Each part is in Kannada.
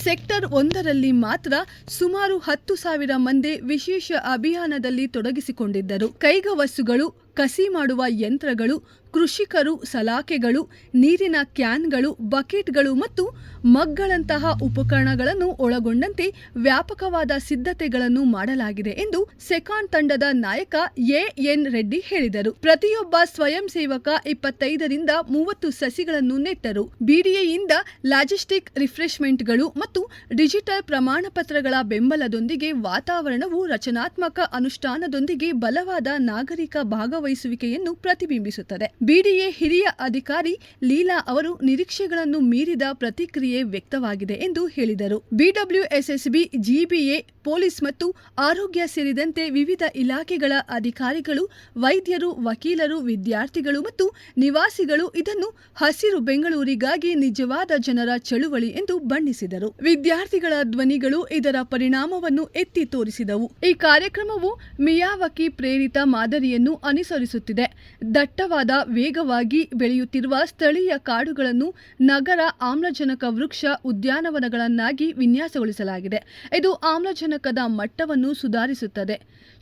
ಸೆಕ್ಟರ್ 1ರಲ್ಲಿ ಮಾತ್ರ ಸುಮಾರು 10,000 ಮಂದಿ ವಿಶೇಷ ಅಭಿಯಾನದಲ್ಲಿ ತೊಡಗಿಸಿಕೊಂಡಿದ್ದರು. ಕೈಗವಸುಗಳು, ಕಸಿ ಮಾಡುವ ಯಂತ್ರಗಳು, ಕೃಷಿಕರು, ಸಲಾಕೆಗಳು, ನೀರಿನ ಕ್ಯಾನ್ಗಳು, ಬಕೆಟ್ಗಳು ಮತ್ತು ಮಗ್ಗಳಂತಹ ಉಪಕರಣಗಳನ್ನು ಒಳಗೊಂಡಂತೆ ವ್ಯಾಪಕವಾದ ಸಿದ್ಧತೆಗಳನ್ನು ಮಾಡಲಾಗಿದೆ ಎಂದು ಸೆಕಾನ್ ತಂಡದ ನಾಯಕ ಎಎನ್ ರೆಡ್ಡಿ ಹೇಳಿದರು. ಪ್ರತಿಯೊಬ್ಬ ಸ್ವಯಂ ಸೇವಕ 25ರಿಂದ 30 ಸಸಿಗಳನ್ನು ನೆಟ್ಟರು. ಬಿಡಿಎಯಿಂದ ಲಾಜಿಸ್ಟಿಕ್ ರಿಫ್ರೆಶ್ಮೆಂಟ್ಗಳು ಮತ್ತು ಡಿಜಿಟಲ್ ಪ್ರಮಾಣ ಪತ್ರಗಳ ಬೆಂಬಲದೊಂದಿಗೆ ವಾತಾವರಣವು ರಚನಾತ್ಮಕ ಅನುಷ್ಠಾನದೊಂದಿಗೆ ಬಲವಾದ ನಾಗರಿಕ ಭಾಗವಹಿಸುವಿಕೆಯನ್ನು ಪ್ರತಿಬಿಂಬಿಸುತ್ತದೆ. ಬಿಡಿಎ ಹಿರಿಯ ಅಧಿಕಾರಿ ಲೀಲಾ ಅವರು ನಿರೀಕ್ಷೆಗಳನ್ನು ಮೀರಿದ ಪ್ರತಿಕ್ರಿಯೆ ವ್ಯಕ್ತವಾಗಿದೆ ಎಂದು ಹೇಳಿದರು. ಬಿಡಬ್ಲ್ಯೂಎಸ್ಎಸ್ಬಿ, ಜಿಬಿಎ, ಪೊಲೀಸ್ ಮತ್ತು ಆರೋಗ್ಯ ಸೇರಿದಂತೆ ವಿವಿಧ ಇಲಾಖೆಗಳ ಅಧಿಕಾರಿಗಳು, ವೈದ್ಯರು, ವಕೀಲರು, ವಿದ್ಯಾರ್ಥಿಗಳು ಮತ್ತು ನಿವಾಸಿಗಳು ಇದನ್ನು ಹಸಿರು ಬೆಂಗಳೂರಿಗಾಗಿ ನಿಜವಾದ ಜನರ ಚಳುವಳಿ ಎಂದು ಬಣ್ಣಿಸಿದರು. ವಿದ್ಯಾರ್ಥಿಗಳ ಧ್ವನಿಗಳು ಇದರ ಪರಿಣಾಮವನ್ನು ಎತ್ತಿ ತೋರಿಸಿದವು. ಈ ಕಾರ್ಯಕ್ರಮವು ಮಿಯಾವಕಿ ಪ್ರೇರಿತ ಮಾದರಿಯನ್ನು ಅನುಸರಿಸುತ್ತಿದೆ. ದಟ್ಟವಾದ, ವೇಗವಾಗಿ ಬೆಳೆಯುತ್ತಿರುವ ಸ್ಥಳೀಯ ಕಾಡುಗಳನ್ನು ನಗರ ಆಮ್ಲಜನಕ ವೃಕ್ಷ ಉದ್ಯಾನವನಗಳನ್ನಾಗಿ ವಿನ್ಯಾಸಗೊಳಿಸಲಾಗಿದೆ. ಇದು ಆಮ್ಲಜನಕದ ಮಟ್ಟವನ್ನು ಸುಧಾರಿಸುತ್ತದೆ,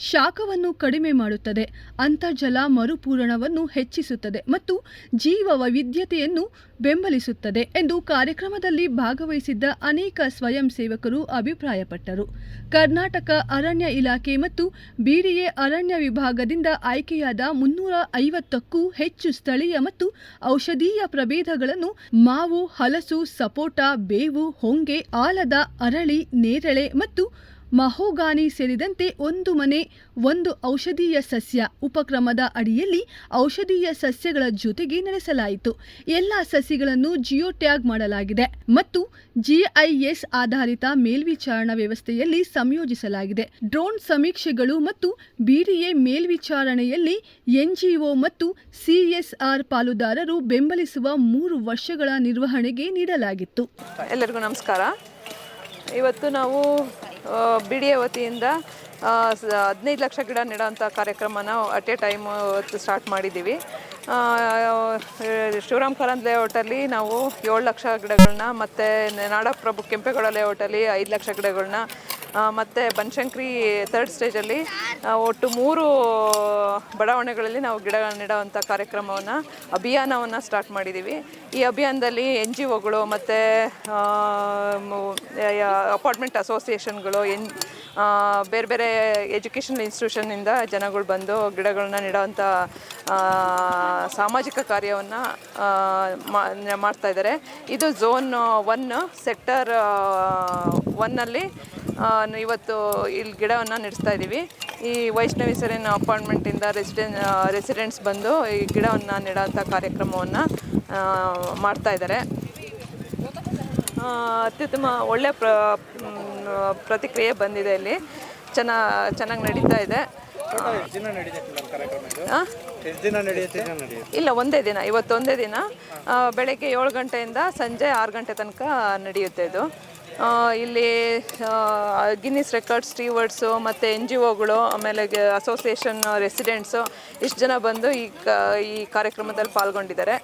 ಶಾಖವನ್ನು ಕಡಿಮೆ ಮಾಡುತ್ತದೆ, ಅಂತರ್ಜಲ ಮರುಪೂರಣವನ್ನು ಹೆಚ್ಚಿಸುತ್ತದೆ ಮತ್ತು ಜೀವ ವೈವಿಧ್ಯತೆಯನ್ನು ಬೆಂಬಲಿಸುತ್ತದೆ ಎಂದು ಕಾರ್ಯಕ್ರಮದಲ್ಲಿ ಭಾಗವಹಿಸಿದ್ದ ಅನೇಕ ಸ್ವಯಂ ಸೇವಕರು ಅಭಿಪ್ರಾಯಪಟ್ಟರು. ಕರ್ನಾಟಕ ಅರಣ್ಯ ಇಲಾಖೆ ಮತ್ತು ಬಿಡಿಎ ಅರಣ್ಯ ವಿಭಾಗದಿಂದ ಆಯ್ಕೆಯಾದ 350ಕ್ಕೂ ಹೆಚ್ಚು ಸ್ಥಳೀಯ ಮತ್ತು ಔಷಧೀಯ ಪ್ರಭೇದಗಳನ್ನು ಮಾವು, ಹಲಸು, ಸಪೋಟ, ಬೇವು, ಹೊಂಗೆ, ಆಲದ, ಅರಳಿ, ನೇರಳೆ ಮತ್ತು ಮಹೋಗಾನಿ ಸೇರಿದಂತೆ ಒಂದು ಮನೆ ಒಂದು ಔಷಧೀಯ ಸಸ್ಯ ಉಪಕ್ರಮದ ಅಡಿಯಲ್ಲಿ ಔಷಧೀಯ ಸಸ್ಯಗಳ ಜೊತೆಗೆ ನಡೆಸಲಾಯಿತು. ಎಲ್ಲಾ ಸಸಿಗಳನ್ನು ಜಿಯೋ ಟ್ಯಾಗ್ ಮಾಡಲಾಗಿದೆ ಮತ್ತು ಜಿಐಎಸ್ ಆಧಾರಿತ ಮೇಲ್ವಿಚಾರಣಾ ವ್ಯವಸ್ಥೆಯಲ್ಲಿ ಸಂಯೋಜಿಸಲಾಗಿದೆ. ಡ್ರೋನ್ ಸಮೀಕ್ಷೆಗಳು ಮತ್ತು ಬಿಡಿಎ ಮೇಲ್ವಿಚಾರಣೆಯಲ್ಲಿ ಎನ್ಜಿಒ ಮತ್ತು ಸಿಎಸ್ಆರ್ ಪಾಲುದಾರರು ಬೆಂಬಲಿಸುವ 3 ವರ್ಷಗಳ ನಿರ್ವಹಣೆಗೆ ನೀಡಲಾಗಿತ್ತು. ಎಲ್ಲರಿಗೂ ನಮಸ್ಕಾರ. ಇವತ್ತು ನಾವು ಬಿಡಿಎ ವತಿಯಿಂದ 15 ಲಕ್ಷ ಗಿಡ ನೆಡೋಂಥ ಕಾರ್ಯಕ್ರಮನ ಅಟ್ ಎ ಟೈಮ್ ಸ್ಟಾರ್ಟ್ ಮಾಡಿದ್ದೀವಿ. ಶಿವರಾಮ್ ಕಾರಂತ್ ಲೇಔಟಲ್ಲಿ ನಾವು 7 ಲಕ್ಷ ಗಿಡಗಳನ್ನ, ಮತ್ತು ನಾಡಪ್ರಭು ಕೆಂಪೇಗೌಡ ಲೇಔಟಲ್ಲಿ 5 ಲಕ್ಷ ಗಿಡಗಳನ್ನ, ಮತ್ತು ಬನಶಂಕರಿ 3rd ಸ್ಟೇಜಲ್ಲಿ ಒಟ್ಟು 3 ಬಡಾವಣೆಗಳಲ್ಲಿ ನಾವು ಗಿಡ ನೆಡೋವಂಥ ಅಭಿಯಾನವನ್ನು ಸ್ಟಾರ್ಟ್ ಮಾಡಿದ್ದೀವಿ. ಈ ಅಭಿಯಾನದಲ್ಲಿ NGOಗಳು ಮತ್ತು ಅಪಾರ್ಟ್ಮೆಂಟ್ ಅಸೋಸಿಯೇಷನ್ಗಳು, ಬೇರೆ ಬೇರೆ ಎಜುಕೇಷನಲ್ ಇನ್ಸ್ಟಿಟ್ಯೂಷನ್ನಿಂದ ಜನಗಳು ಬಂದು ಗಿಡಗಳನ್ನ ನೆಡೋವಂಥ ಸಾಮಾಜಿಕ ಕಾರ್ಯವನ್ನು ಮಾಡ್ತಾಯಿದ್ದಾರೆ. ಇದು ಝೋನ್ 1 ಸೆಕ್ಟರ್ 1ನಲ್ಲಿ ಇವತ್ತು ಇಲ್ಲಿ ಗಿಡವನ್ನು ನೆಡೆಸ್ತಾ ಇದ್ದೀವಿ. ಈ ವೈಷ್ಣವಿ ಸೆರೆನ್ ಅಪಾರ್ಟ್ಮೆಂಟಿಂದ ರೆಸಿಡೆಂಟ್ಸ್ ಬಂದು ಈ ಗಿಡವನ್ನು ನೆಡೋಂಥ ಕಾರ್ಯಕ್ರಮವನ್ನು ಮಾಡ್ತಾಯಿದ್ದಾರೆ. ಅತ್ಯುತ್ತಮ ಒಳ್ಳೆಯ ಪ್ರತಿಕ್ರಿಯೆ ಬಂದಿದೆ. ಇಲ್ಲಿ ಚೆನ್ನಾಗಿ ನಡೀತಾ ಇದೆ. ಇಲ್ಲ, ಒಂದೇ ದಿನ, ಇವತ್ತೊಂದೇ ದಿನ. ಬೆಳಗ್ಗೆ 7 ಗಂಟೆಯಿಂದ ಸಂಜೆ 6 ಗಂಟೆ ತನಕ ನಡೆಯುತ್ತೆ ಇದು. ಇಲ್ಲಿ ಗಿನ್ನಿಸ್ ರೆಕಾರ್ಡ್ ಸ್ಟೀವರ್ಡ್ಸು ಮತ್ತು NGOಗಳು, ಆಮೇಲೆ ಅಸೋಸಿಯೇಷನ್ ರೆಸಿಡೆಂಟ್ಸು ಇಷ್ಟು ಜನ ಬಂದು ಈ ಕಾರ್ಯಕ್ರಮದಲ್ಲಿ ಪಾಲ್ಗೊಂಡಿದ್ದಾರೆ.